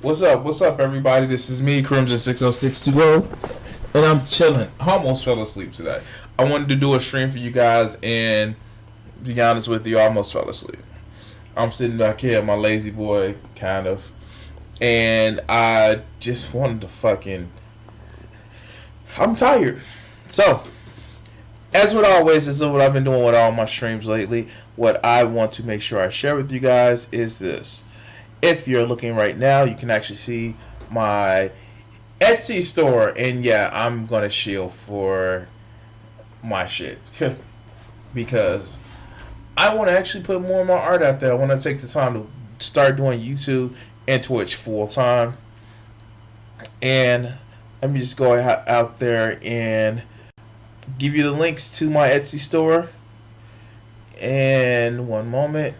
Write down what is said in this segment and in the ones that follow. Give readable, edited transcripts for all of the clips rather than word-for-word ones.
What's up? What's up, everybody? This is me, Crimson 60620, and I'm chilling. I almost fell asleep today. I wanted to do a stream for you guys, and to be honest with you, I almost fell asleep. I'm sitting back here, my lazy boy, kind of, and I just wanted to fucking. I'm tired. So, as with always, this is what I've been doing with all my streams lately. What I want to make sure I share with you guys is this. If you're looking right now, you can actually see my Etsy store, and yeah, I'm gonna shield for my shit because I want to actually put more of my art out there. I want to take the time to start doing YouTube and Twitch full time, and let me just go out there and give you the links to my Etsy store. And one moment.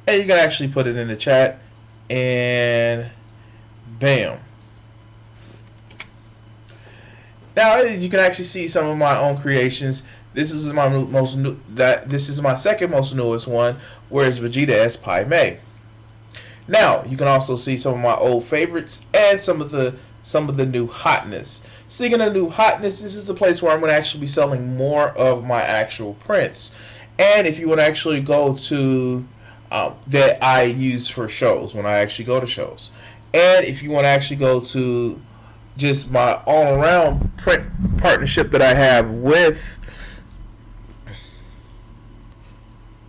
And you can actually put it in the chat. And bam. Now you can actually see some of my own creations. This is my most new. This is my second most newest one, whereas Vegeta S Pai Mei. Now you can also see some of my old favorites and some of the new hotness. Speaking of new hotness, this is the place where I'm going to actually be selling more of my actual prints. And if you want to actually go to that I use for shows when I actually go to shows, and if you want to actually go to just my all-around print partnership that I have with,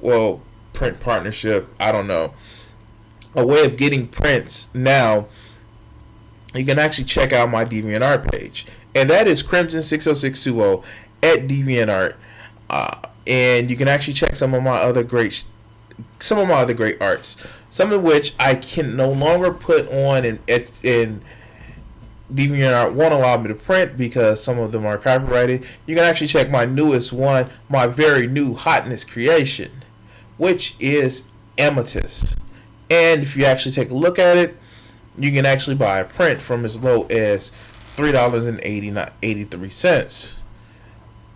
well, print partnership, I don't know, a way of getting prints now. You can actually check out my DeviantArt page, and that is Crimson60620 at DeviantArt, and you can actually check some of my other great arts, some of which I can no longer put on in DeviantArt won't allow me to print because some of them are copyrighted. You can actually check my newest one, my very new hotness creation, which is Amethyst, and if you actually take a look at it, you can actually buy a print from as low as $3.83.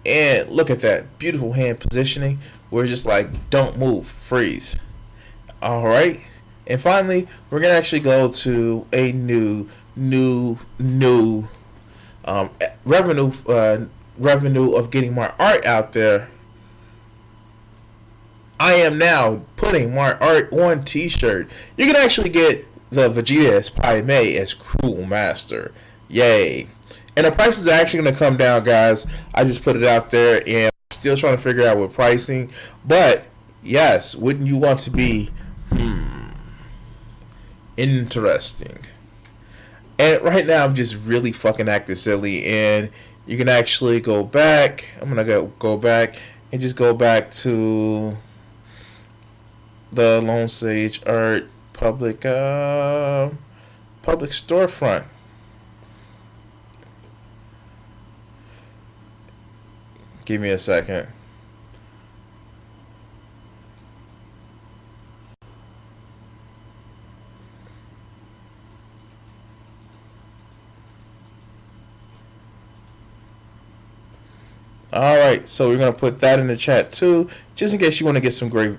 And look at that beautiful hand positioning. We're just like, don't move, freeze. Alright. And finally, we're going to actually go to a new revenue of getting my art out there. I am now putting my art on t-shirt. You can actually get the Vegeta as Pai Mei as Cruel Master. Yay. And the price is actually going to come down, guys. I just put it out there, and I'm still trying to figure out what pricing. But, yes, wouldn't you want to be interesting? And right now, I'm just really fucking acting silly. And you can actually go back. I'm going to go back and just go back to the Lone Sage Art public storefront. Give me a second. Alright, so we're going to put that in the chat too, just in case you want to get some great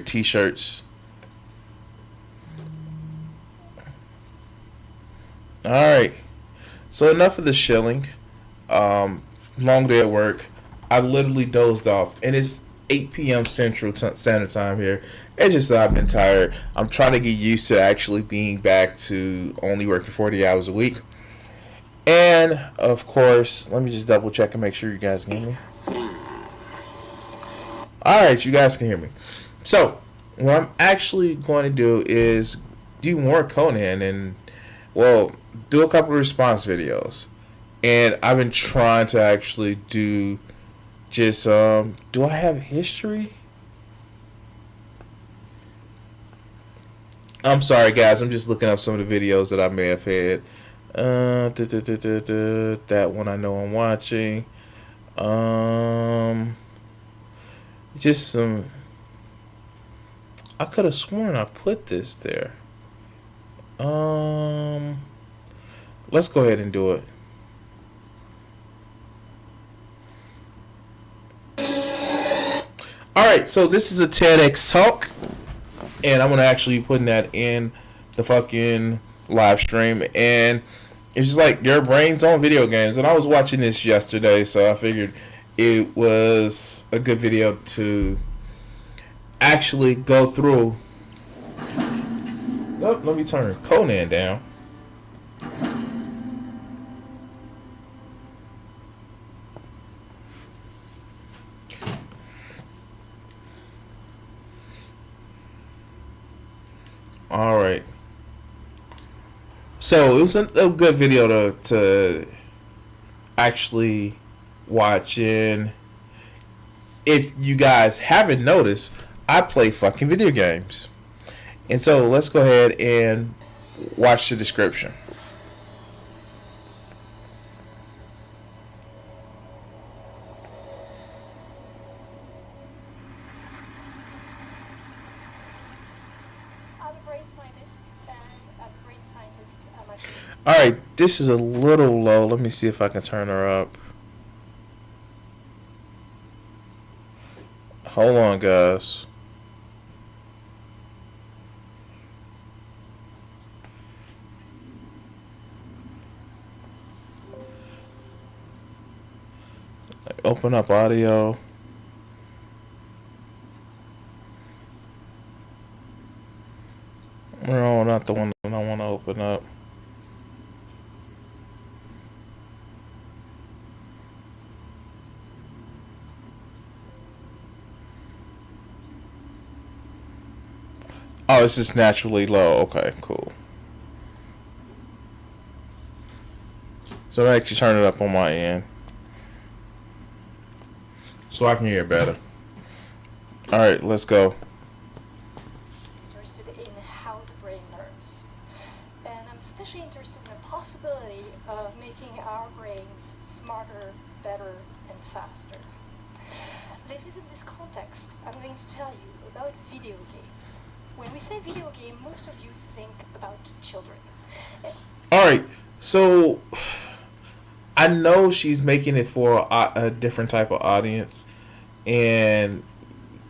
t-shirts. Alright, so enough of the shilling. Long day at work. I literally dozed off, and it's 8 p.m. Central Standard Time here. It's just that I've been tired. I'm trying to get used to actually being back to only working 40 hours a week. And, of course, let me just double check and make sure you guys can hear me. Alright, you guys can hear me. So, what I'm actually going to do is do more Conan and, well, do a couple of response videos. And I've been trying to actually do just, do I have history? I'm sorry, guys. I'm just looking up some of the videos that I may have had. That one I know I'm watching. Just some. I could have sworn I put this there. Let's go ahead and do it. Alright, so this is a TEDx talk. and I'm gonna actually be putting that in the fucking live stream. And it's just like your brain's on video games. And I was watching this yesterday, so I figured it was a good video to actually go through. Oh, let me turn Conan down. All right. So it was a good video to actually watch. And if you guys haven't noticed, I play fucking video games. And so let's go ahead and watch the description. Alright, this is a little low. Let me see if I can turn her up. Hold on, guys. Open up audio. No, not the one that I want to open up. Oh, it's just naturally low. Okay, cool. So I actually turn it up on my end, so I can hear it better. Alright, let's go. Interested in how the brain learns. And I'm especially interested in the possibility of making our brains smarter, better, and faster. This is in this context I'm going to tell you about video games. When we say video game, most of you think about children. Alright, so I know she's making it for a different type of audience, and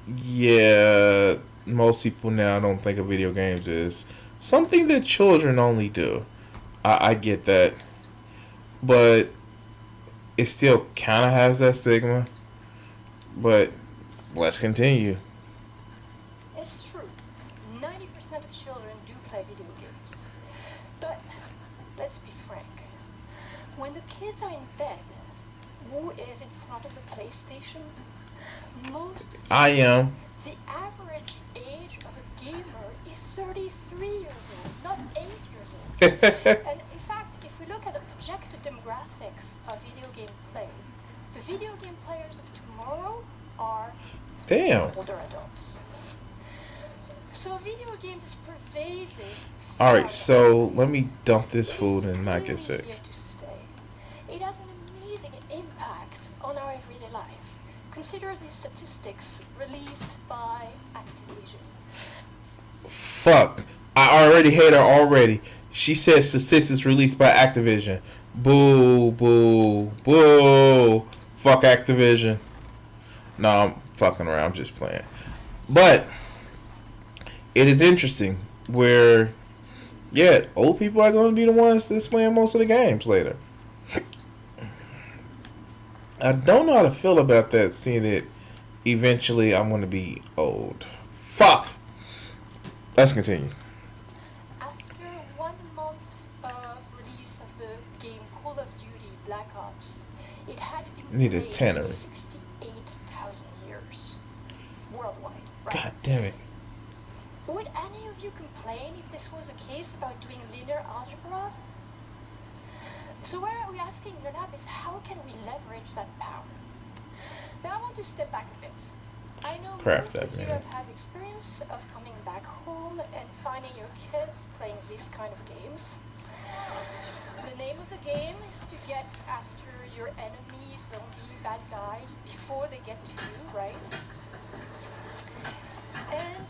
yeah, most people now don't think of video games as something that children only do. I get that, but it still kind of has that stigma. But let's continue. It's true. 90% of children do play video games. But let's be frank. When the kids are in bed, who is in front of the PlayStation? I am. The average age of a gamer is 33 years old, not 8 years old. And in fact, if we look at the projected demographics of video game play, the video game players of tomorrow are older adults. So video games is pervasive. Alright, so let me dump this food and not get sick. It has an amazing impact on our everyday life. Consider these statistics released by Activision. Fuck. I already hate her already. She said statistics released by Activision. Boo, boo, boo. Fuck Activision. No, I'm fucking around. I'm just playing. But it is interesting where, yeah, old people are going to be the ones that's playing most of the games later. I don't know how to feel about that, seeing that eventually I'm going to be old. Fuck! Let's continue. After 1 month of release of the game Call of Duty Black Ops, it had been Need a played tannery. 68,000 years worldwide, right? God damn it. Would any of you complain if this was a case about doing linear algebra? So where we're asking in the lab is how can we leverage that power? Now I want to step back a bit. I know most of you have had experience of coming back home and finding your kids playing these kind of games. The name of the game is to get after your enemy, zombie, bad guys before they get to you, right? And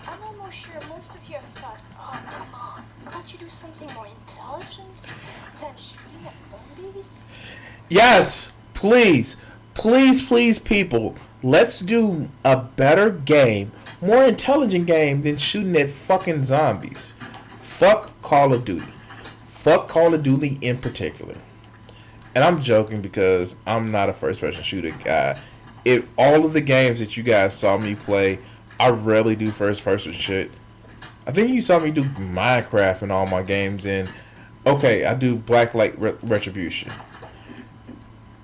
I'm almost sure most of you have thought, oh, come on, can't you do something more intelligent than shooting at zombies? Yes, please, please, please, people, let's do a better game more intelligent game than shooting at fucking zombies. Fuck Call of Duty. Fuck Call of Duty in particular. And I'm joking because I'm not a first person shooter guy. If all of the games that you guys saw me play, I rarely do first person shit. I think you saw me do Minecraft in all my games, and okay, I do Blacklight Retribution,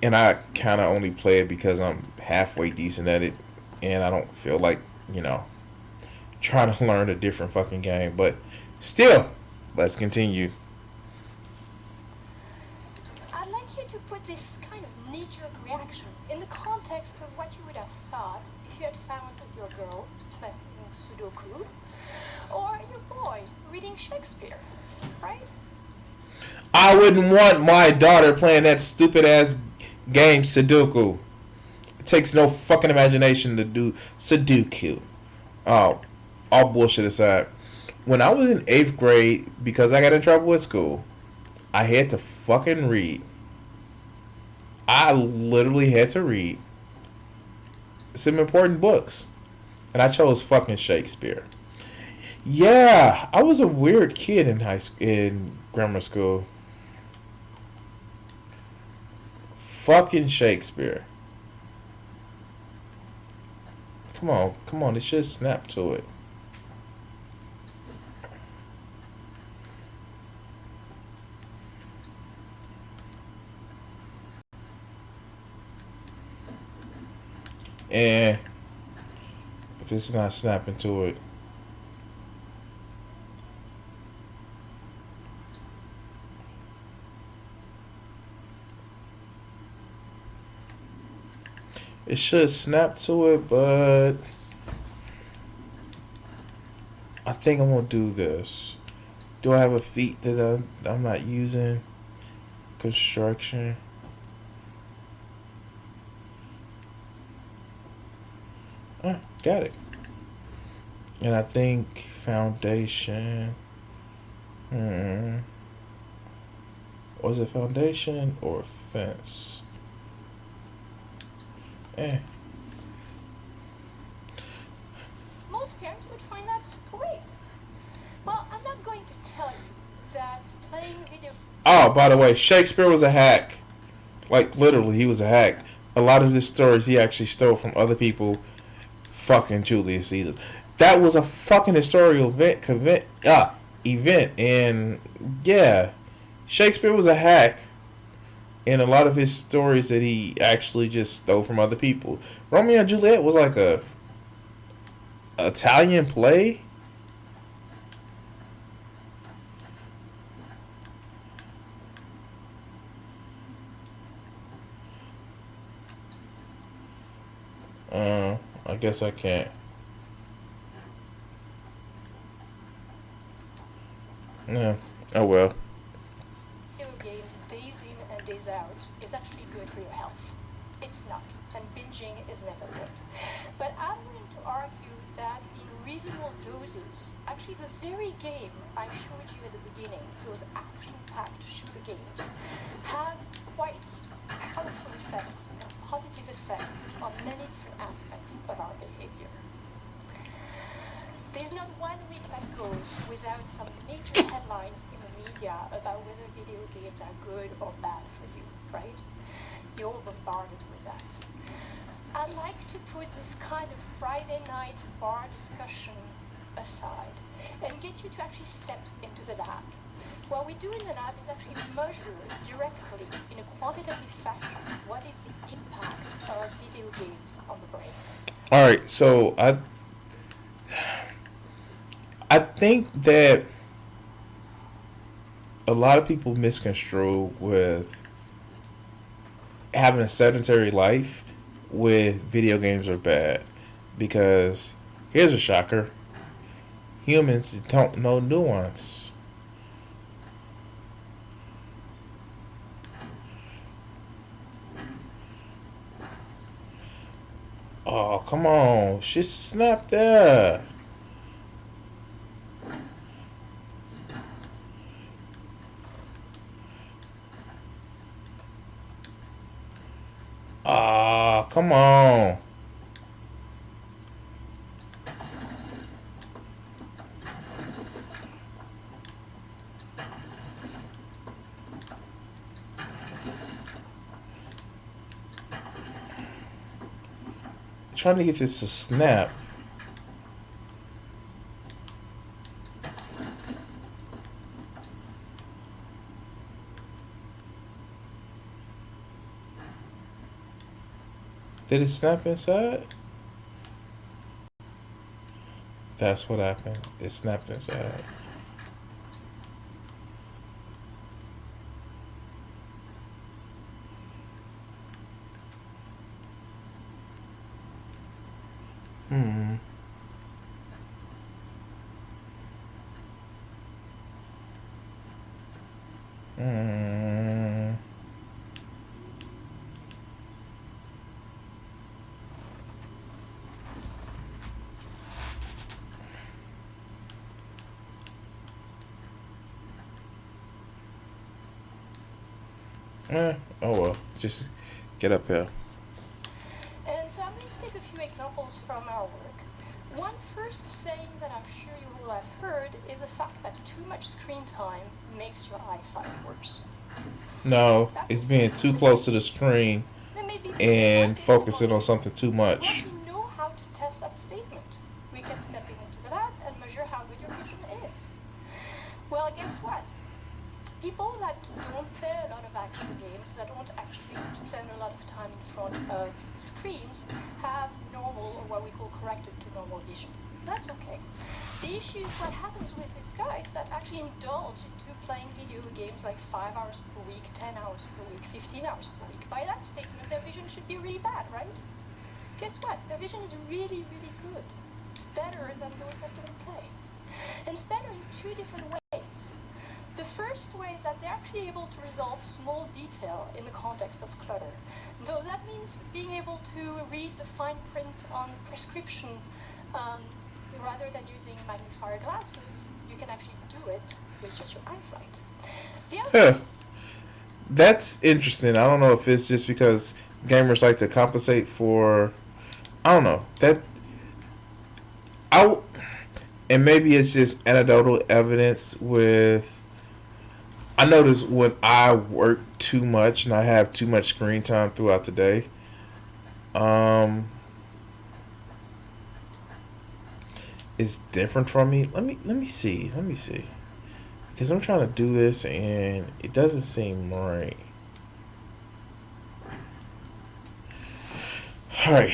and I kind of only play it because I'm halfway decent at it, and I don't feel like you know trying to learn a different fucking game. But still, let's continue. I'd like you to put this kind of knee-jerk reaction in the context of what you would have thought if you had found your girl playing Sudoku or your boy reading Shakespeare, right? I wouldn't want my daughter playing that stupid ass game Sudoku. It takes no fucking imagination to do Sudoku. Oh, all bullshit aside. When I was in 8th grade, because I got in trouble with school, I had to fucking read. I literally had to read some important books. And I chose fucking Shakespeare. Yeah, I was a weird kid in grammar school. Fucking Shakespeare. Come on, it should snap to it. And if it's not snapping to it, it should snap to it, but I think I'm gonna do this. Do I have a feat that I'm not using? Construction. Got it. And I think foundation. Was it foundation or fence? Most parents would find that great. Well, I'm not going to tell you that playing video... Oh, by the way, Shakespeare was a hack. Like, literally, he was a hack. A lot of his stories he actually stole from other people. Fucking Julius Caesar. That was a fucking historical event. And, yeah, Shakespeare was a hack. And a lot of his stories that he actually just stole from other people. Romeo and Juliet was like a Italian play. I guess I can't. Yeah. Oh well. Video games days in and days out is actually good for your health. It's not, and binging is never good. But I'm willing to argue that in reasonable doses, actually the very game I showed you at the beginning, those action-packed shooter games, have quite powerful effects and positive effects on many different aspects of our behavior. There's not 1 week that goes without some major headlines in the media about whether video games are good or bad for you, right? You're bombarded with that. I'd like to put this kind of Friday night bar discussion aside and get you to actually step into the lab. What we do in the lab is actually measure directly in a quantitative fashion what is the impact of video games on the brain. Alright, so I think that a lot of people misconstrue with having a sedentary life with video games are bad. Because here's a shocker. Humans don't know nuance. Oh, come on. She snapped there. Ah, come on. trying to get this to snap. Did it snap inside? That's what happened. It snapped inside. Hmm. Hmm. Oh well. Just get up here. And so I'm going to take a few examples from our work. One first saying that I'm sure you will have heard is the fact that too much screen time makes your eyesight worse. No, it's being too close to the screen There may be and focusing on something too we much. actually know how to test that statement. We can step into the lab and measure how good your vision is. Well, guess what? People that don't play a lot of action games, that don't actually spend a lot of time in front of screens, have normal, or what we call corrected to normal vision. That's okay. The issue is what happens with these guys that actually indulge into playing video games like 5 hours per week, 10 hours per week, 15 hours per week. By that statement, their vision should be really bad, right? Guess what? Their vision is really, really good. It's better than those that don't play. And it's better in two different ways. The first way is that they're actually able to resolve small detail in the context of clutter. So that means being able to read the fine print on prescription rather than using magnifier glasses. You can actually do it with just your eyesight. The other That's interesting. I don't know if it's just because gamers like to compensate for. I don't know that. And maybe it's just anecdotal evidence with. I notice when I work too much and I have too much screen time throughout the day, it's different from me. Let me see. Because I'm trying to do this and it doesn't seem right. All right,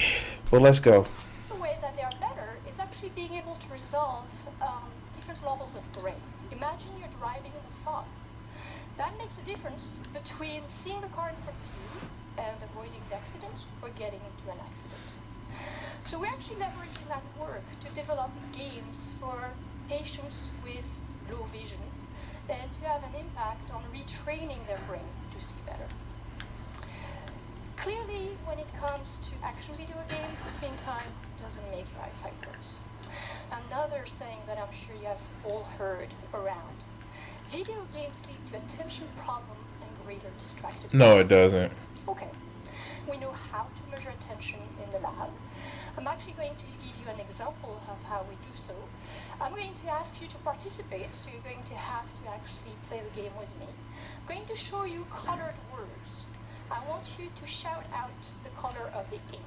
well let's go. The way that they are better is actually being able to resolve different levels of gray. Imagine you're driving in the fog. That makes a difference between seeing the car in front of you and avoiding the accident or getting into an accident. So we're actually leveraging that work to develop games for patients with low vision and to have an impact on retraining their brain to see better. Clearly, when it comes to action video games, screen time doesn't make your eyesight worse. Another saying that I'm sure you have all heard around: video games lead to attention problem and greater distractiveness. No, it doesn't. Okay. We know how to measure attention in the lab. I'm actually going to give you an example of how we do so. I'm going to ask you to participate, so you're going to have to actually play the game with me. I'm going to show you colored words. I want you to shout out the color of the ink.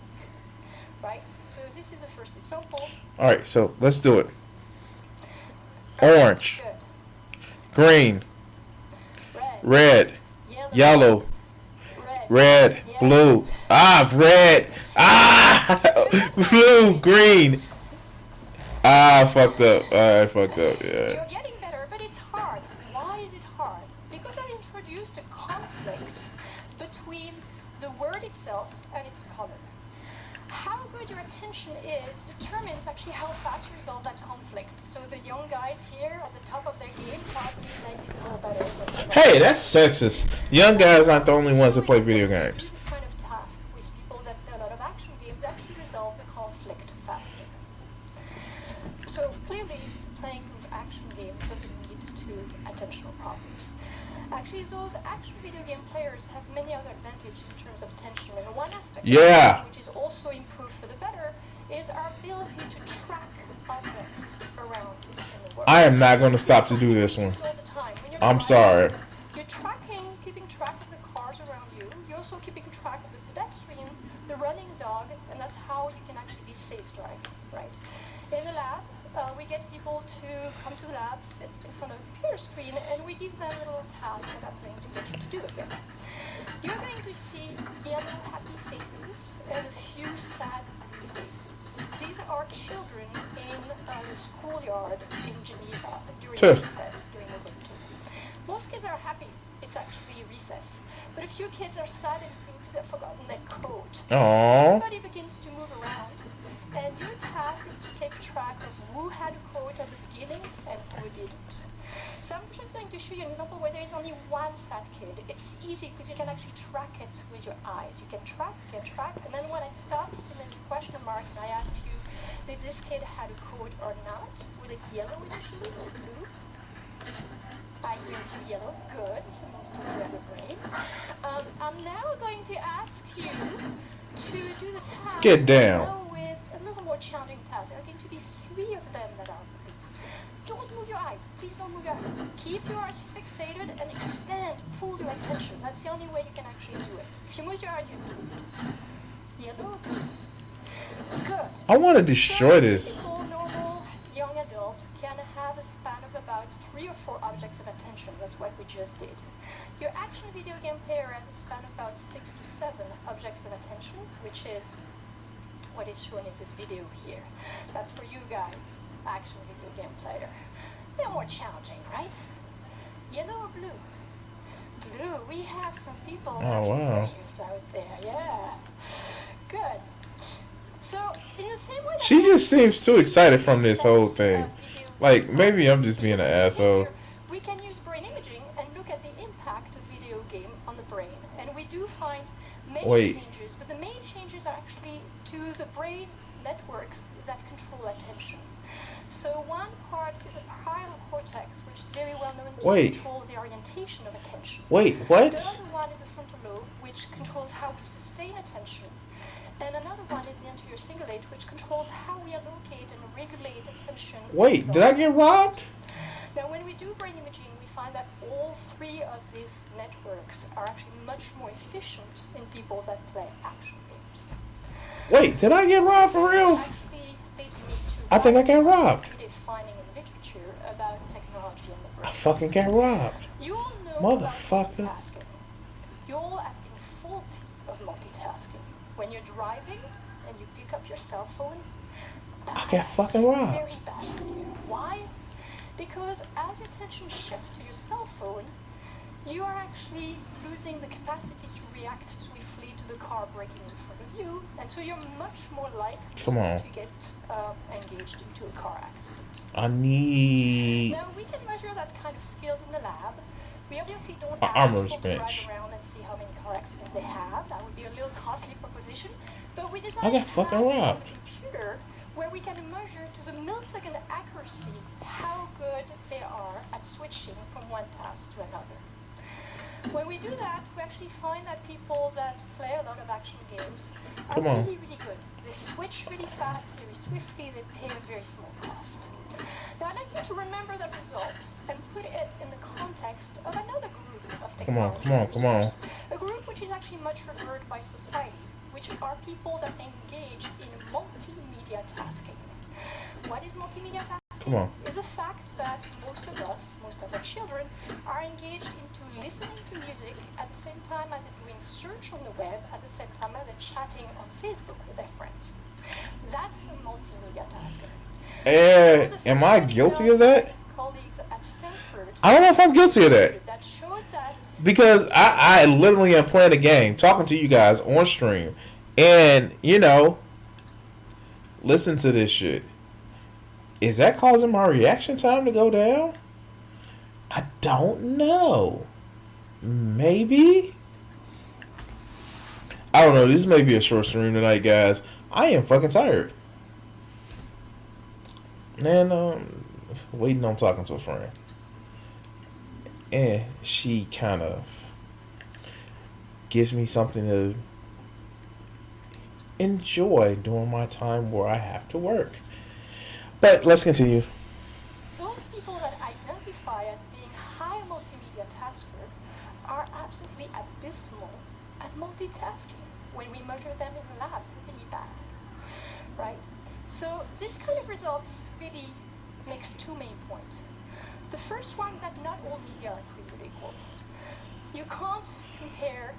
Right? So this is the first example. All right, so let's do it. Orange, Good. green, red, yellow, red, yellow. blue. Red. Blue, green. I fucked up. I fucked up. Yeah. You're getting better, but it's hard. Why is it hard? Because I've introduced a conflict between the word itself and its color. How good your attention is determines actually how fast you resolve that conflict. So the young guys here at the top of their game probably they did a little better than Hey, that's sexist. Young guys aren't the only ones that play video games. This kind of task with people that play a lot of action games actually resolve the conflict faster. So clearly, playing those action games doesn't lead to attentional problems. Actually, those action video game players have many other advantages in terms of attention. And one aspect Yeah. which is also improved for the better is our ability to track objects around in the world. I am not going to stop to do this one. All the time. When you're I'm driving, sorry. You're keeping track of the cars around you. You're also keeping track of the pedestrian, the running dog, and that's how you can actually be safe driving, right? In the lab, we get people to come to the lab, sit in front of a computer screen, and we give them little tasks that I'm going to get you to do again. You're going to see yellow happy faces and a few sad faces. These are children in the schoolyard in Geneva during recess, during the winter. Most kids are happy. It's actually recess. But a few kids are sad and blue because they've forgotten their coat. Aww. Everybody begins to move around. And your task is to keep track of who had a coat at the beginning and who didn't. So I'm just going to show you an example where there is only one sad kid. It's easy because you can actually track it with your eyes. You can track, and then when it stops, and then you question mark, and I ask you, did this kid had a coat or not? Was it yellow initially or blue? I hear you yellow. Good. So most of you have a brain. I'm now going to ask you to do the task. Get down. Now with a little more challenging task. There are going to be 3 of them that are blue. Don't move your eyes. Please don't move your eyes. Keep your eyes fixated and expand. Pull your attention. That's the only way you can actually do it. If you move your eyes, you do. Yellow. Good. I want to destroy So, this. typical normal young adult can have a span of about 3 or 4 objects of attention. That's what we just did. Your action video game player has a span of about 6 to 7 objects of attention, which is what is shown in this video here. That's for you guys, action video game player. They're more challenging, right? Yellow or blue? Blue. We have some people that are serious out there. Yeah. Good. So, in the same way that She just seems too excited from this whole thing. Like, maybe I'm just being an asshole. We can use brain imaging and look at the impact of video game on the brain. And we do find many changes, but the main changes are actually to the brain networks that control attention. So one part is the parietal cortex, which is very well known to control the orientation of attention. Wait, what? The other one is the frontal lobe, which controls how we sustain attention. And another one is the anterior cingulate, which controls how we allocate and regulate attention. Wait, did I get robbed? Now, when we do brain imaging, we find that all 3 of these networks are actually much more efficient in people that play action games. Wait, did I get robbed for real? Actually, leads me to I think I got robbed. finding in literature about technology and the brain. I fucking got robbed. You all know Motherfucker. about multitasking. You all have been faulty of multitasking. When you're driving and you pick up your cell phone, I got fucking robbed. very bad idea. Why? Because as your attention shifts to your cell phone, you are actually losing the capacity to react swiftly to the car braking in front of you, and so you're much more likely to get engaged into a car accident. I need... Now, we can measure that kind of skills in the lab. We obviously don't armor ask people to bench. drive around and see how many car accidents they have. That would be a little costly proposition. But we I designed got fucking on robbed. the computer where we can measure to the millisecond accuracy how good they are at switching from one task to another. When we do that, we actually find that people that play a lot of action games are really, really good. They switch really fast, very swiftly, they pay a very small cost. Now, I'd like you to remember that result and put it in the context of another group of technology users. A group which is actually much referred by society, which are people that engage in multimedia tasking. What is multimedia tasking? Is the fact that most of us, most of our children, are engaged into listening to music at the same time as they're doing search on the web, at the same time as they're chatting on Facebook with their friends. That's a multimedia tasker. Am I guilty of that? Colleagues at Stanford, I don't know if I'm guilty of that. that showed that Because I literally am playing a game, talking to you guys on stream. And, you know, listen to this shit. Is that causing my reaction time to go down? I don't know. Maybe? I don't know. This may be a short stream tonight, guys. I am fucking tired. And, waiting on talking to a friend. And she kind of gives me something to enjoy during my time where I have to work. But let's continue. those people that identify as being high multimedia tasker are absolutely abysmal at multitasking. When we measure them in the lab, they're really bad, right? So this kind of results really makes two main points. The first one, that not all media are created equal. You can't compare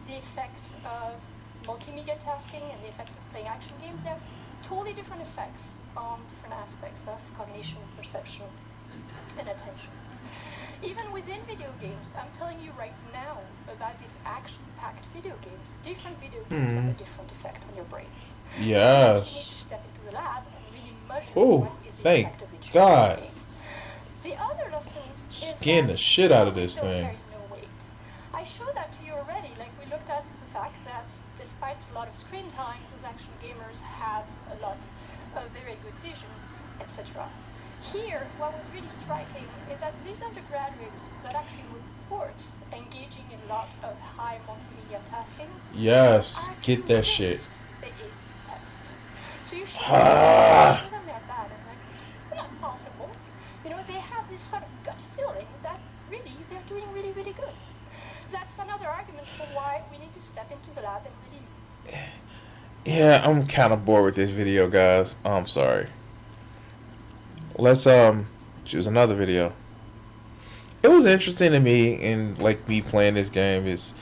the effect of multimedia tasking and the effect of playing action games. They have totally different effects on different aspects of cognition, perception, and attention. Even within video games, I'm telling you right now about these action-packed video games. Different video games have a different effect on your brains. Yes. You need to step into the lab and really measure Oh, what is the thank effect of each God. game. The other lesson is Skin that the shit out of knowledge this still thing. carries no weight. I showed that to you already. Like, we looked at the fact that despite a lot of screen time, those action gamers have a lot of very good vision, etc. Here, what was really striking is that these undergraduates that actually report engaging in a lot of high multimedia tasking Yes, are get that shit. convinced they aced the test. So you show Ah. them they're bad and like, well, not possible. You know, they have this sort of gut feeling that really they're doing really, really good. That's another argument for why we need to step into the lab and really. Yeah, I'm kind of bored with this video, guys. I'm sorry. Let's choose another video. It was interesting to me, and like me playing this game is.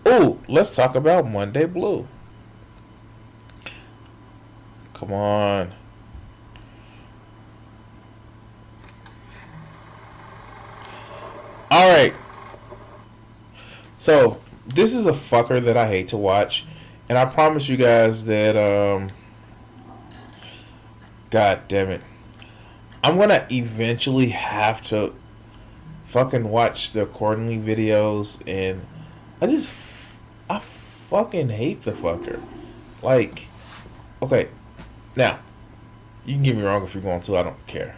Oh, let's talk about Monday Blue. Come on. All right. So this is a fucker that I hate to watch, and I promise you guys that God damn it, I'm gonna eventually have to fucking watch the accordingly videos, and I fucking hate the fucker. Like, okay, now you can get me wrong if you're going to. I don't care.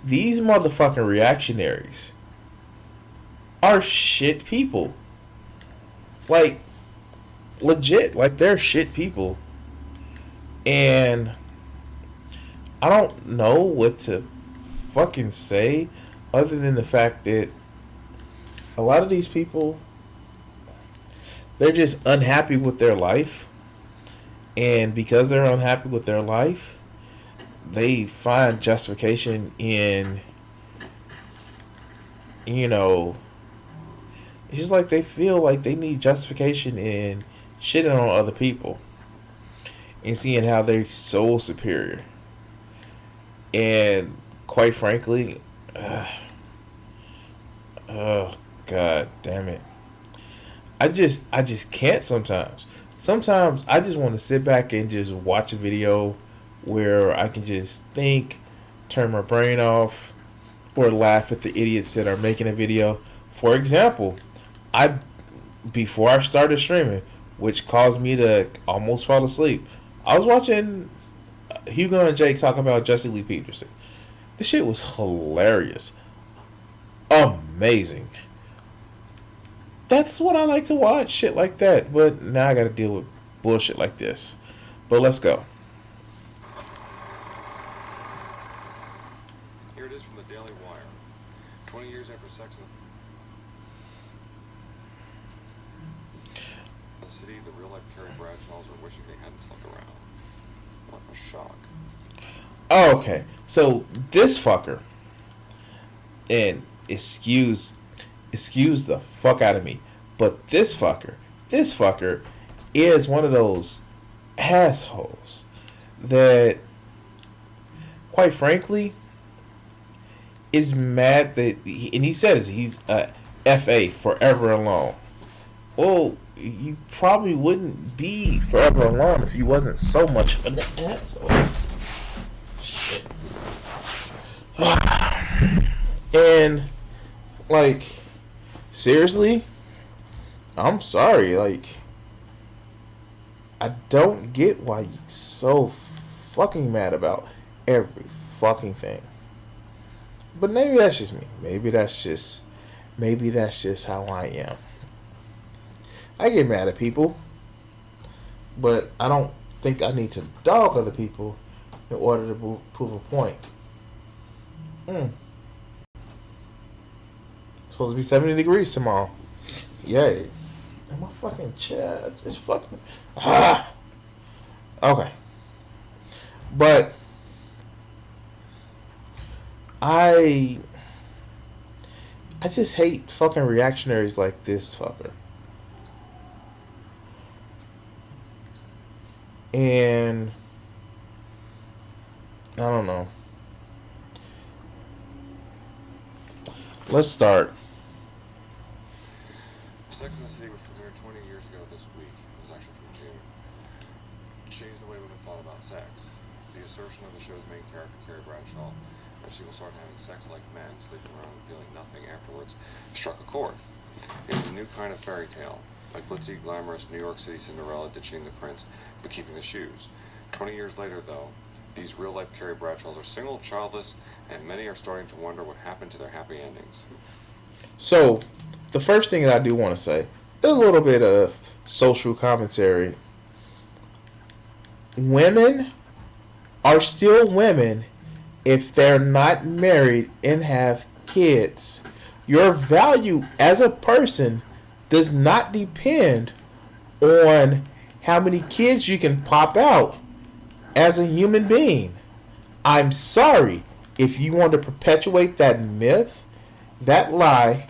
These motherfucking reactionaries are shit people. Like, legit. Like, they're shit people. And I don't know what to fucking say other than the fact that a lot of these people, they're just unhappy with their life. And because they're unhappy with their life, they find justification in, you know, it's just like they feel like they need justification in shitting on other people and seeing how they're so superior. And quite frankly, oh god damn it, I just can't sometimes. Sometimes I just want to sit back and just watch a video where I can just think, turn my brain off, or laugh at the idiots that are making a video. For example, before I started streaming, which caused me to almost fall asleep, I was watching Hugo and Jake talk about Jesse Lee Peterson. This shit was hilarious. Amazing. That's what I like to watch, shit like that. But now I gotta deal with bullshit like this. But let's go. Here it is from the Daily Wire. 20 years after Sex in the city, the real-life Carrie Bradshaws are wishing they hadn't slept around. What a shock. Oh, okay. So this fucker, and excuse the fuck out of me, but this fucker is one of those assholes that, quite frankly, is mad that and he says he's a FA, forever alone. Well, you probably wouldn't be forever alone if you wasn't so much of an asshole. Shit. And like, seriously, I'm sorry. Like, I don't get why you so fucking mad about every fucking thing. But maybe that's just me. Maybe that's just how I am. I get mad at people, but I don't think I need to dog other people in order to prove a point. Mm. It's supposed to be 70 degrees tomorrow. Yay. And my fucking chest is fucking. Ah! Okay. But I I just hate fucking reactionaries like this fucker. And I don't know. Let's start. Sex and the City was premiered 20 years ago this week. This is actually from June. Changed the way women thought about sex. The assertion of the show's main character, Carrie Bradshaw, that she will start having sex like men, sleeping around and feeling nothing afterwards, struck a chord. It was a new kind of fairy tale, a glitzy, glamorous New York City Cinderella ditching the prince but keeping the shoes. 20 years later, though, these real-life Carrie Bradshaws are single, childless, and many are starting to wonder what happened to their happy endings. So, the first thing that I do want to say, a little bit of social commentary. Women are still women if they're not married and have kids. Your value as a person does not depend on how many kids you can pop out as a human being. I'm sorry if you want to perpetuate that myth, that lie,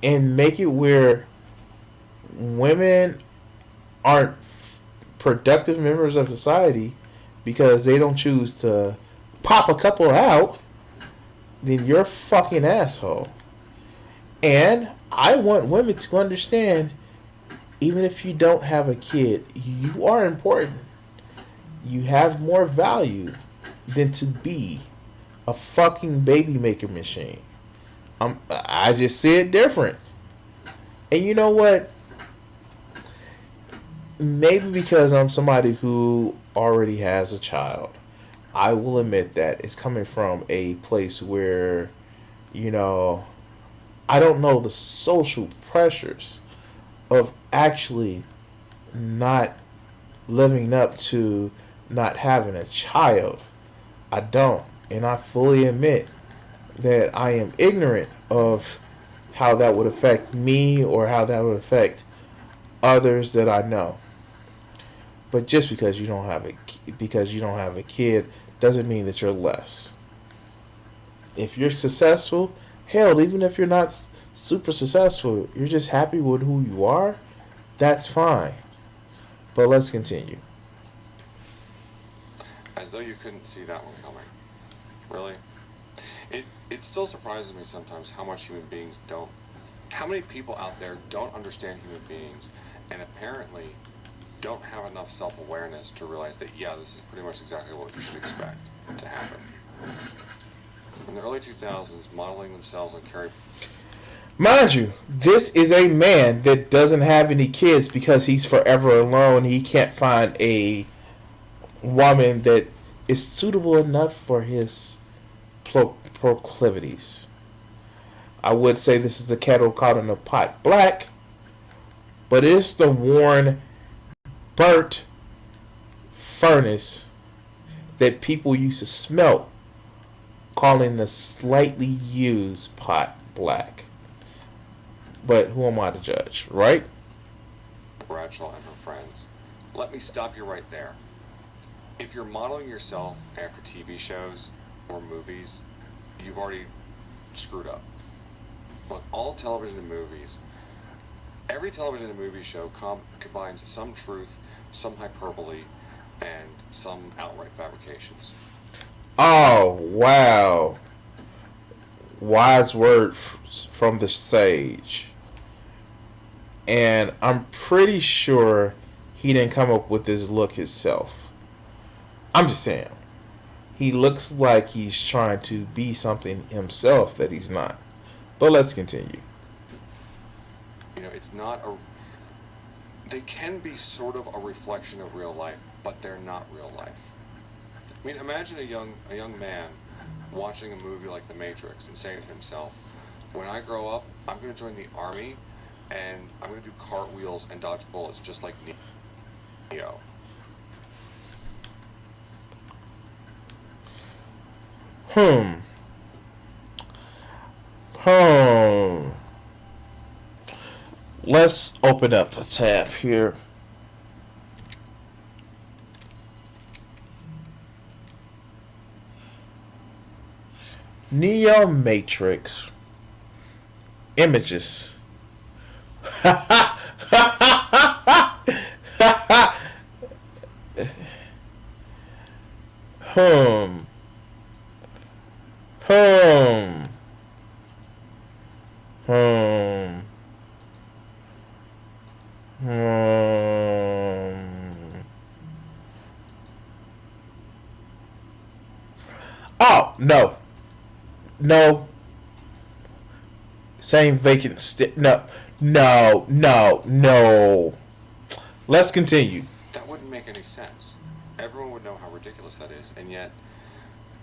and make it where women aren't productive members of society because they don't choose to pop a couple out, then you're a fucking asshole. And I want women to understand, even if you don't have a kid, you are important. You have more value than to be a fucking baby maker machine. I just see it different. And you know what? Maybe because I'm somebody who already has a child, I will admit that it's coming from a place where, you know, I don't know the social pressures of actually not living up to not having a child. I don't. And I fully admit that I am ignorant of how that would affect me or how that would affect others that I know. But just because you don't have a kid doesn't mean that you're less. If you're successful, hell, even if you're not super successful, you're just happy with who you are, that's fine. But let's continue. As though you couldn't see that one coming. Really? It still surprises me sometimes how much human beings don't, how many people out there don't understand human beings and apparently don't have enough self-awareness to realize that, yeah, this is pretty much exactly what you should expect to happen. In the early 2000s, modeling themselves on Carrie... Mind you, this is a man that doesn't have any kids because he's forever alone. He can't find a woman that is suitable enough for his proclivities. I would say this is the kettle caught in the pot black, but it's the worn, burnt furnace that people used to smelt, calling the slightly used pot black. But who am I to judge, right? Bradshaw and her friends. Let me stop you right there. If you're modeling yourself after TV shows or movies, you've already screwed up. Look, all television and movies, every television and movie show combines some truth, some hyperbole, and some outright fabrications. Oh, wow. Wise word from the sage. And I'm pretty sure he didn't come up with this look himself. I'm just saying. He looks like he's trying to be something himself that he's not. But let's continue. You know, it's not a... They can be sort of a reflection of real life, but they're not real life. I mean, imagine a young man watching a movie like The Matrix and saying to himself, when I grow up, I'm going to join the army and I'm going to do cartwheels and dodge bullets just like Neo. Hmm. Let's open up a tab here. Neo Matrix images. Hmm. Hmm. Hmm. Hmm. Oh no, no. Same vacant. No, no, no, no. Let's continue. That wouldn't make any sense. Everyone would know how ridiculous that is, and yet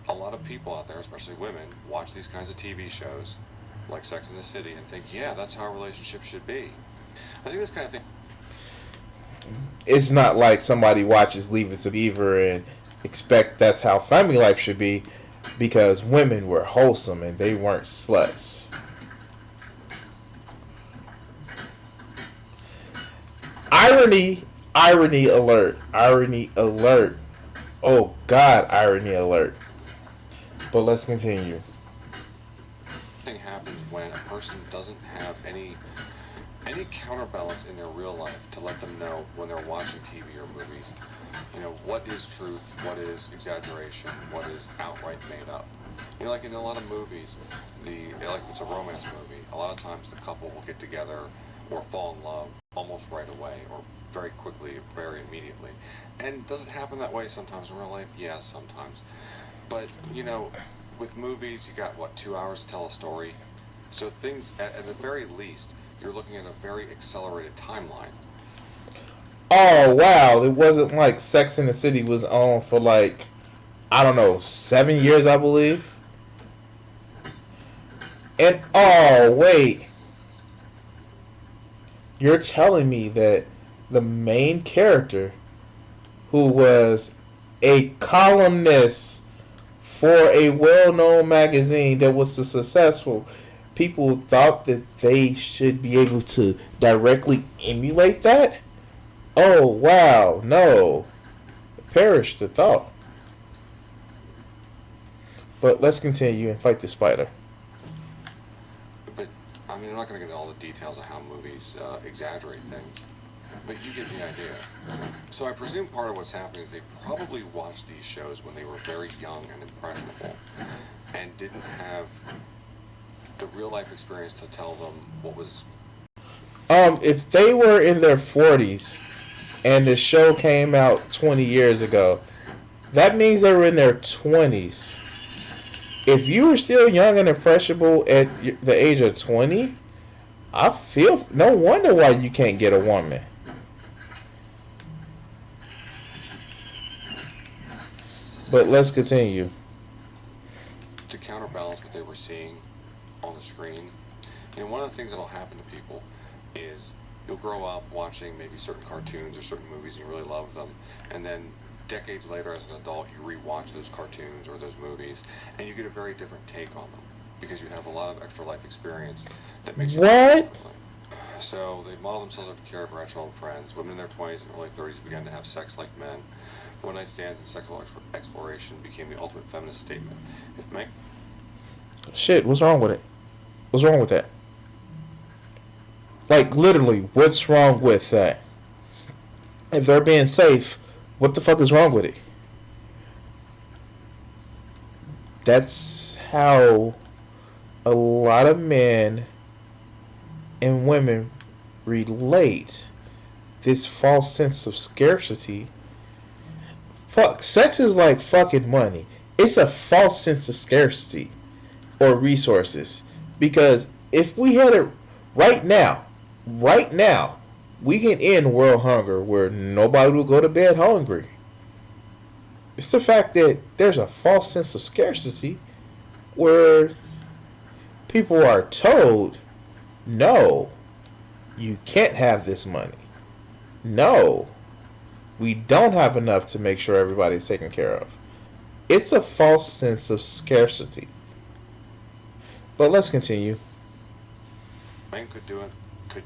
a lot of people out there, especially women, watch these kinds of TV shows like Sex and the City and think, yeah, that's how relationships should be. I think this kind of thing. It's not like somebody watches Leave It to Beaver and expect that's how family life should be, because women were wholesome and they weren't sluts. Irony, irony alert, irony alert. Oh God, irony alert. But let's continue. Thing happens when a person doesn't have any counterbalance in their real life to let them know when they're watching TV or movies, what is truth, what is exaggeration, what is outright made up. Like in a lot of movies, like if it's a romance movie, a lot of times the couple will get together or fall in love almost right away or very quickly, very immediately. And does it happen that way sometimes in real life? Yeah, sometimes. But, with movies, you got, 2 hours to tell a story? So things, at the very least, you're looking at a very accelerated timeline. Oh wow, it wasn't like Sex in the City was on for I don't know, 7 years, I believe. And oh wait, you're telling me that the main character, who was a columnist for a well-known magazine that was successful, people thought that they should be able to directly emulate that? Oh wow, no. Perish the thought. But let's continue and fight the spider. But, I'm not going to get into all the details of how movies exaggerate things, but you get the idea. So I presume part of what's happening is they probably watched these shows when they were very young and impressionable and didn't have the real life experience to tell them what was. If they were in their 40s and the show came out 20 years ago, that means they were in their 20s. If you were still young and impressionable at the age of 20, I feel no wonder why you can't get a woman. But let's continue. To counterbalance what they were seeing on the screen. One of the things that will happen to people is you'll grow up watching maybe certain cartoons or certain movies and you really love them, and then decades later as an adult you rewatch those cartoons or those movies and you get a very different take on them because you have a lot of extra life experience that makes you what? So they model themselves after Carrie Bradshaw and friends. Women in their 20s and early 30s began to have sex like men. One-night stands and sexual exploration became the ultimate feminist statement. If men... Shit, what's wrong with it? What's wrong with that? Like, literally, what's wrong with that? If they're being safe, what the fuck is wrong with it? That's how a lot of men and women relate. This false sense of scarcity. Fuck, sex is like fucking money. It's a false sense of scarcity or resources. Because if we had it right now, we can end world hunger where nobody will go to bed hungry. It's the fact that there's a false sense of scarcity where people are told, no, you can't have this money. No, we don't have enough to make sure everybody's taken care of. It's a false sense of scarcity. But let's continue. men could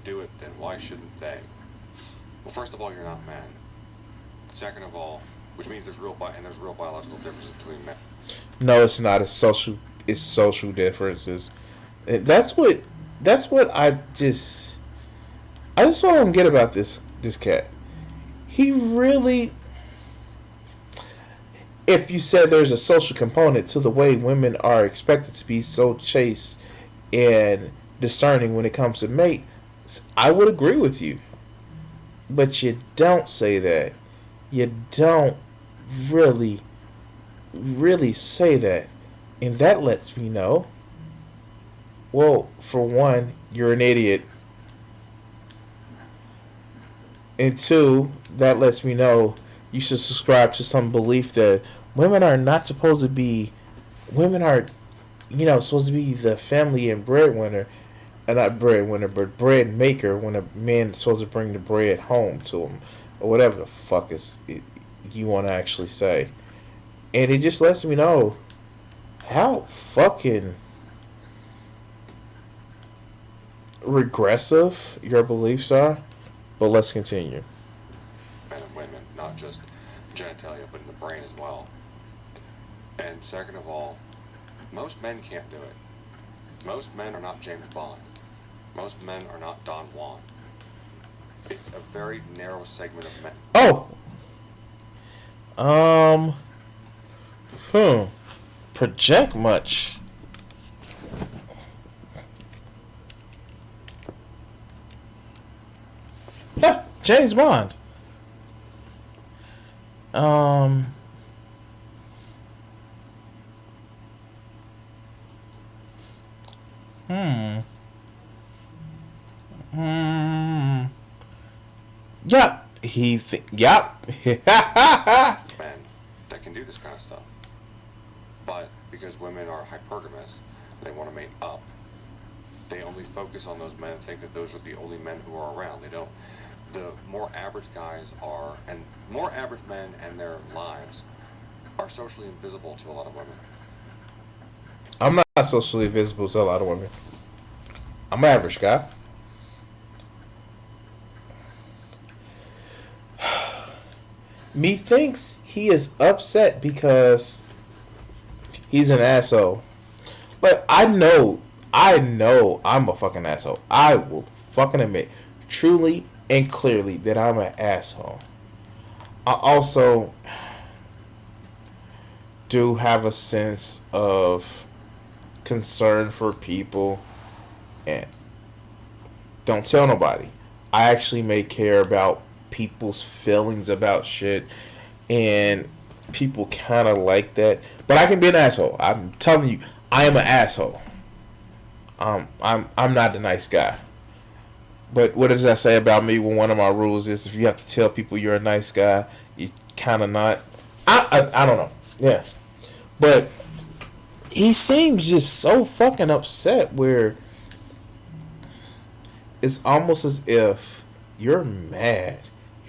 do it, then why shouldn't they? Well, first of all, you're not men. Second of all, which means there's real biological differences between men. No, it's not. It's social differences. That's what I just don't get about this cat. He really, if you said there's a social component to the way women are expected to be so chaste and discerning when it comes to mate, I would agree with you. But you don't say that. You don't really, really say that. And that lets me know, well, for one, you're an idiot. And two, that lets me know you should subscribe to some belief that women are not supposed to be, women are, supposed to be the family and breadwinner, not breadwinner, but bread maker when a man is supposed to bring the bread home to him, or whatever the fuck you want to actually say. And it just lets me know how fucking regressive your beliefs are. But let's continue. Men and women, not just genitalia, but in the brain as well. And second of all, most men can't do it. Most men are not James Bond. Most men are not Don Juan. It's a very narrow segment of men. Project much. Yeah, James Bond. Yep. Yep. Men that can do this kind of stuff. But because women are hypergamous, they want to mate up. They only focus on those men and think that those are the only men who are around. They don't. The more average guys are, and more average men and their lives are socially invisible to a lot of women. I'm not socially visible to a lot of women. I'm an average guy. Methinks he is upset because he's an asshole. But I know I'm a fucking asshole. I will fucking admit truly and clearly that I'm an asshole. I also do have a sense of concern for people and don't tell nobody. I actually may care about people's feelings about shit, and people kind of like that. But I can be an asshole. I'm telling you, I am an asshole. I'm not a nice guy. But what does that say about me? When one of my rules is if you have to tell people you're a nice guy, you kind of not. I don't know. Yeah, but he seems just so fucking upset where it's almost as if you're mad.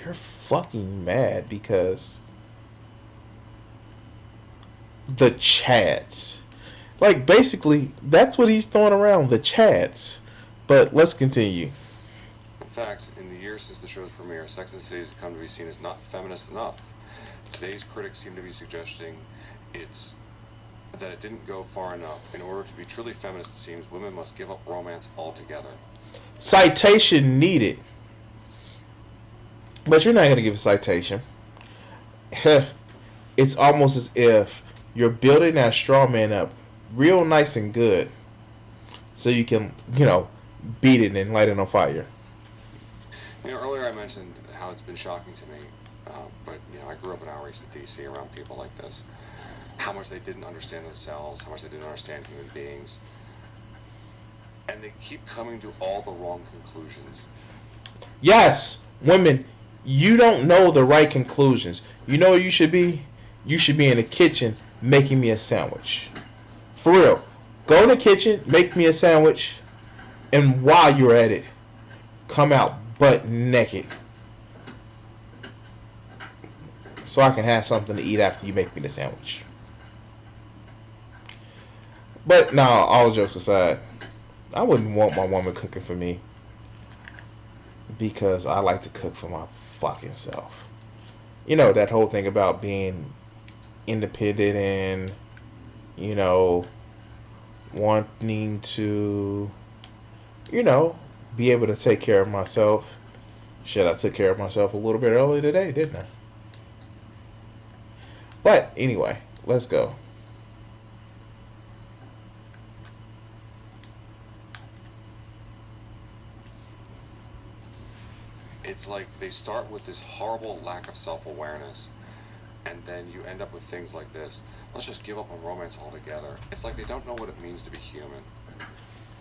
You're fucking mad because the chats. Like, basically, that's what he's throwing around, the chats. But let's continue. In fact, in the years since the show's premiere, Sex and the City has come to be seen as not feminist enough. Today's critics seem to be suggesting that it didn't go far enough. In order to be truly feminist, it seems women must give up romance altogether. Citation needed. But you're not going to give a citation. It's almost as if you're building that straw man up real nice and good so you can, beat it and light it on fire. Earlier I mentioned how it's been shocking to me, but, I grew up in our east of D.C. around people like this. How much they didn't understand themselves, how much they didn't understand human beings. And they keep coming to all the wrong conclusions. Yes, women, you don't know the right conclusions. You know where you should be? You should be in the kitchen making me a sandwich. For real. Go in the kitchen, make me a sandwich, and while you're at it, come out butt naked. So I can have something to eat after you make me the sandwich. But no, all jokes aside, I wouldn't want my woman cooking for me because I like to cook for my fucking self. You know that whole thing about being independent and you know wanting to be able to take care of myself. Shit, I took care of myself a little bit earlier today, didn't I? But anyway, let's go. It's like they start with this horrible lack of self-awareness, and then you end up with things like this. Let's just give up on romance altogether. It's like they don't know what it means to be human,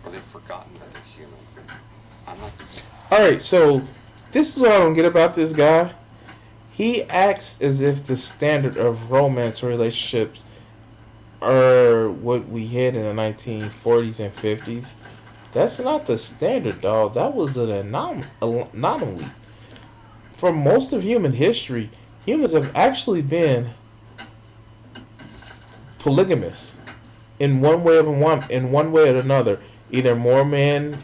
or they've forgotten that they're human. I'm not. Alright, so this is what I don't get about this guy. He acts as if the standard of romance relationships are what we had in the 1940s and 50s. That's not the standard, dog. That was an anomaly. For most of human history, humans have actually been polygamous in one way or another. Either more men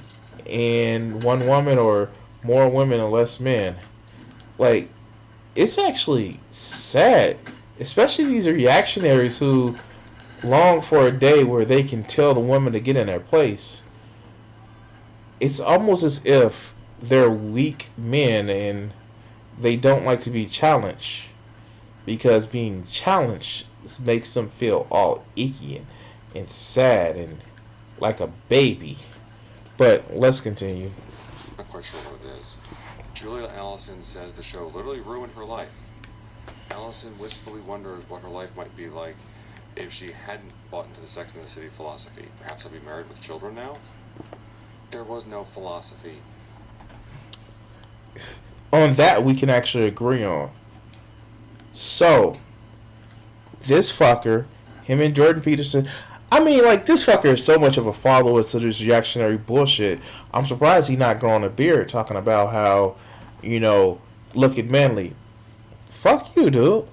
and one woman, or more women and less men. Like, it's actually sad, especially these reactionaries who long for a day where they can tell the woman to get in their place. It's almost as if they're weak men and they don't like to be challenged, because being challenged makes them feel all icky and sad and like a baby. But let's continue. Not quite sure what it is. Julia Allison says the show literally ruined her life. Allison wistfully wonders what her life might be like if she hadn't bought into the Sex and the City philosophy. Perhaps I'll be married with children now? There was no philosophy. On that, we can actually agree on. So, this fucker, him and Jordan Peterson, I mean, like, this fucker is so much of a follower to this reactionary bullshit. I'm surprised he's not growing a beard talking about how, looking manly. Fuck you, dude.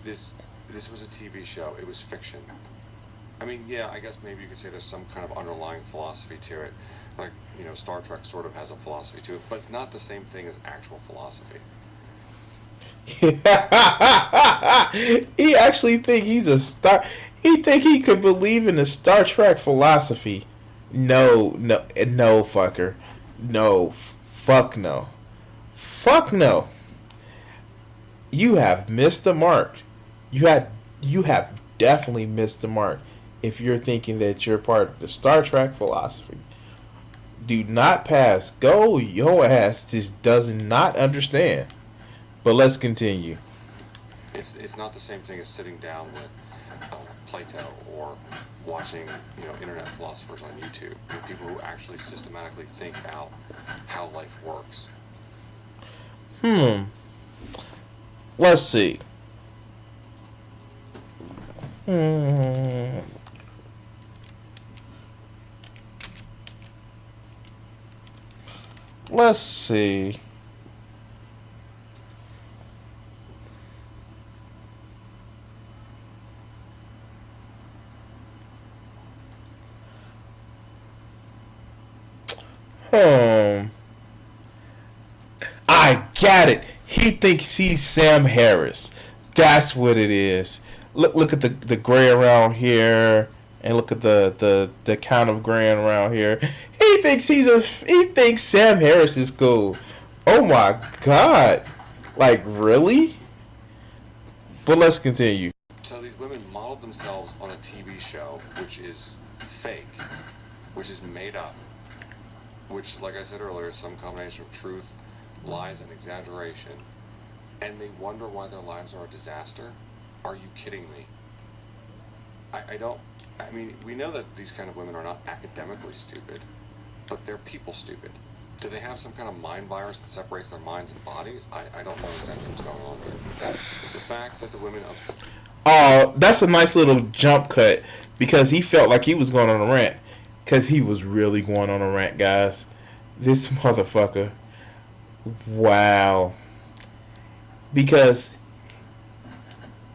This was a TV show. It was fiction. I mean, yeah, I guess maybe you could say there's some kind of underlying philosophy to it. Like, Star Trek sort of has a philosophy to it, but it's not the same thing as actual philosophy. He actually think he's a star. He think he could believe in the Star Trek philosophy. No, fucker. No, fuck no. Fuck no. You have missed the mark. You have definitely missed the mark if you're thinking that you're part of the Star Trek philosophy. Do not pass go. Your ass just does not understand. But let's continue. It's not the same thing as sitting down with Plato or watching internet philosophers on YouTube. People who actually systematically think out how life works. Let's see. Let's see. I got it. He thinks he's Sam Harris. That's what it is. Look at the gray around here, and look at the count of gray around here. He thinks Sam Harris is cool. Oh my god. Like, really? But let's continue. So these women modeled themselves on a TV show which is fake, which is made up, which, like I said earlier, is some combination of truth, lies, and exaggeration, and they wonder why their lives are a disaster? Are you kidding me? I mean, we know that these kind of women are not academically stupid, but they're people stupid. Do they have some kind of mind virus that separates their minds and bodies? I don't know exactly what's going on here. The fact that the women of... Oh, that's a nice little jump cut, because he felt like he was going on a rant. Because he was really going on a rant, guys. This motherfucker. Wow. Because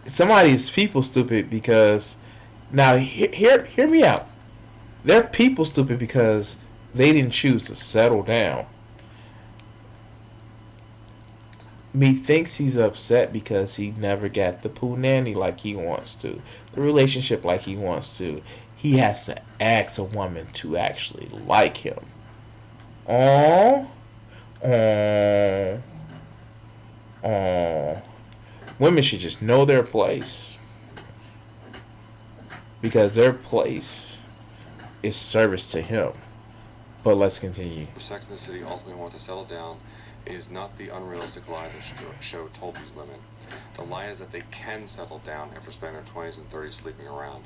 somebody is people stupid because... Now, hear me out. They're people stupid because they didn't choose to settle down. Methinks he's upset because he never got the poo nanny like he wants to, the relationship like he wants to. He has to ask a woman to actually like him. Oh, oh, oh. Women should just know their place because their place is service to him. But let's continue. Sex in the City ultimately want to settle down is not the unrealistic lie the show told these women. The lie is that they can settle down after spending their 20s and 30s sleeping around.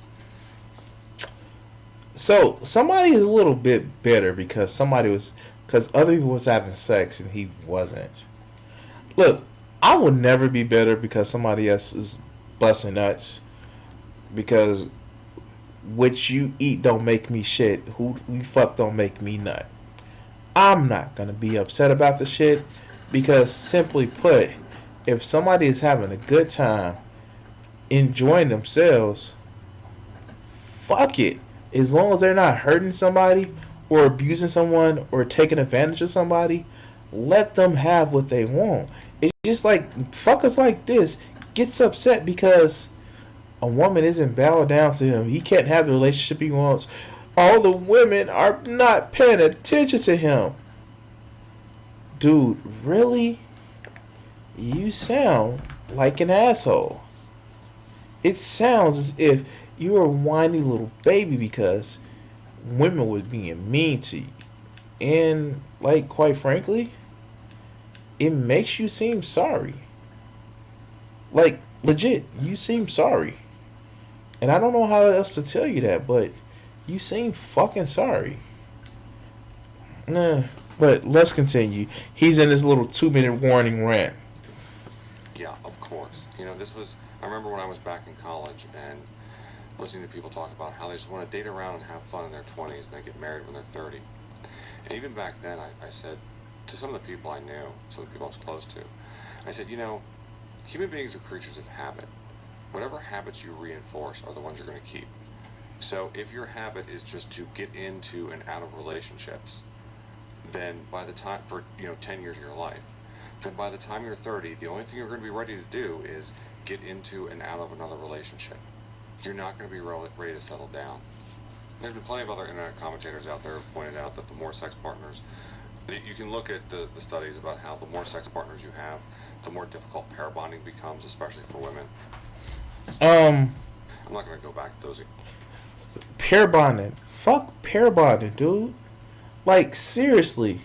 So somebody is a little bit bitter because other people was having sex and he wasn't. Look, I will never be bitter because somebody else is busting nuts. Because what you eat don't make me shit. Who you fuck don't make me nut. I'm not gonna be upset about the shit because simply put, if somebody is having a good time, enjoying themselves, fuck it. As long as they're not hurting somebody or abusing someone or taking advantage of somebody, let them have what they want. It's just like fuckers like this gets upset because a woman isn't bowing down to him. He can't have the relationship he wants. All the women are not paying attention to him. Dude, really? You sound like an asshole. It sounds as if you're a whiny little baby because women were being mean to you. And, like, quite frankly, it makes you seem sorry. Like, legit, you seem sorry. And I don't know how else to tell you that, but you seem fucking sorry. Nah, but let's continue. He's in this little 2-minute warning rant. Yeah, of course. I remember when I was back in college and listening to people talk about how they just want to date around and have fun in their 20s and they get married when they're 30. And even back then, I said to some of the people I knew, some of the people I was close to, I said, human beings are creatures of habit. Whatever habits you reinforce are the ones you're going to keep. So if your habit is just to get into and out of relationships, then by the time, for 10 years of your life, then by the time you're 30, the only thing you're going to be ready to do is get into and out of another relationship. You're not going to be ready to settle down. There's been plenty of other internet commentators out there who pointed out that the more sex partners, you can look at the studies about how the more sex partners you have, the more difficult pair bonding becomes, especially for women. I'm not going to go back to those. Pair bonding. Fuck pair bonding, dude. Like, seriously.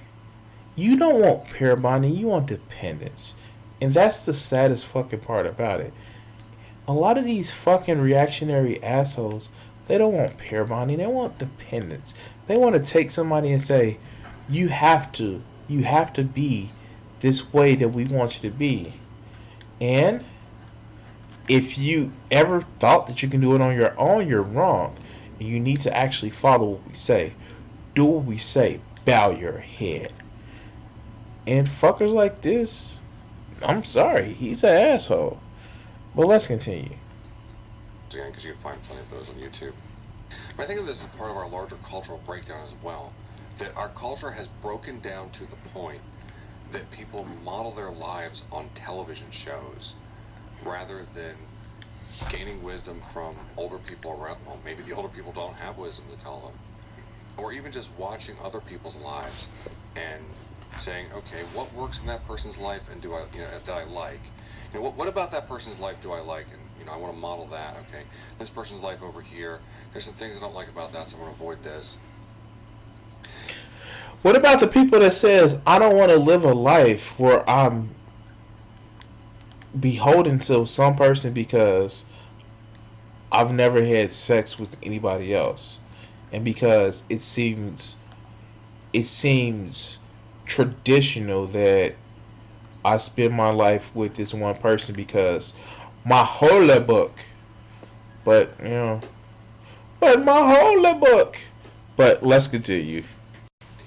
You don't want pair bonding, you want dependence. And that's the saddest fucking part about it. A lot of these fucking reactionary assholes, they don't want pair bonding, they want dependence. They want to take somebody and say, you have to be this way that we want you to be. And if you ever thought that you can do it on your own, you're wrong. You need to actually follow what we say. Do what we say. Bow your head. And fuckers like this, I'm sorry, he's an asshole. But let's continue. Again, because you can find plenty of those on YouTube. But I think of this as part of our larger cultural breakdown as well. That our culture has broken down to the point that people model their lives on television shows rather than gaining wisdom from older people around. Well, maybe the older people don't have wisdom to tell them. Or even just watching other people's lives and saying, okay, what works in that person's life and that I like? What about that person's life do I like? And I want to model that. Okay, this person's life over here, there's some things I don't like about that, so I'm going to avoid this. What about the people that says, I don't want to live a life where I'm beholden to some person because I've never had sex with anybody else, and because it seems traditional that I spend my life with this one person because my holy book. But my holy book. But let's continue.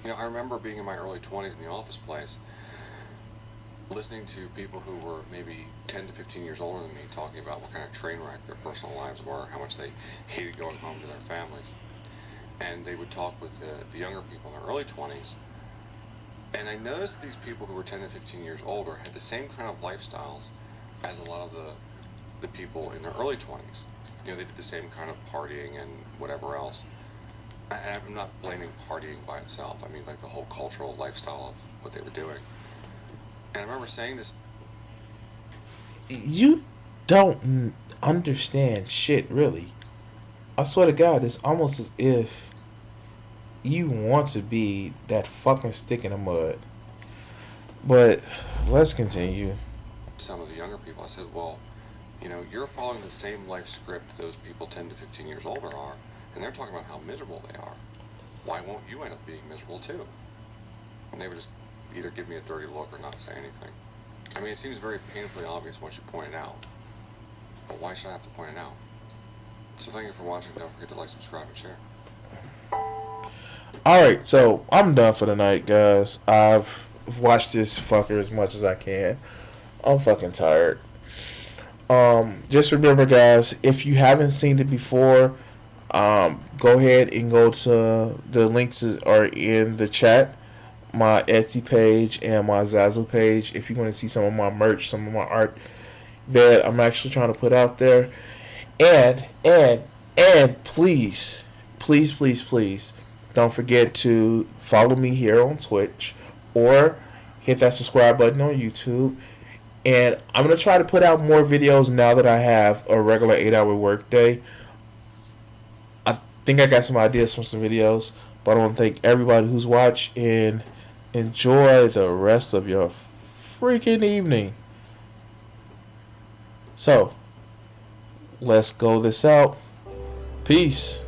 I remember being in my early 20s in the office place, listening to people who were maybe 10 to 15 years older than me talking about what kind of train wreck their personal lives were, how much they hated going home to their families. and they would talk with the younger people in their early 20s. And I noticed these people who were 10 to 15 years older had the same kind of lifestyles as a lot of the people in their early 20s. You know, they did the same kind of partying and whatever else. And I'm not blaming partying by itself. I mean, like the whole cultural lifestyle of what they were doing. And I remember saying this. You don't understand shit, really. I swear to God, it's almost as if you want to be that fucking stick in the mud. But let's continue. Some of the younger people, I said, well, you know, you're following the same life script those people 10 to 15 years older are, and they're talking about how miserable they are. Why won't you end up being miserable too? And they would just either give me a dirty look or not say anything. I mean, it seems very painfully obvious once you point it out. But why should I have to point it out? So thank you for watching. Don't forget to like, subscribe, and share. Alright, so I'm done for the night, guys. I've watched this fucker as much as I can. I'm fucking tired. Just remember, guys, if you haven't seen it before, go ahead and go to the links are in the chat. My Etsy page and my Zazzle page. If you want to see some of my merch, some of my art that I'm actually trying to put out there. And please, don't forget to follow me here on Twitch or hit that subscribe button on YouTube. And I'm going to try to put out more videos now that I have a regular 8-hour work day. I think I got some ideas for some videos, but I want to thank everybody who's watched and enjoy the rest of your freaking evening. So, let's go this out. Peace.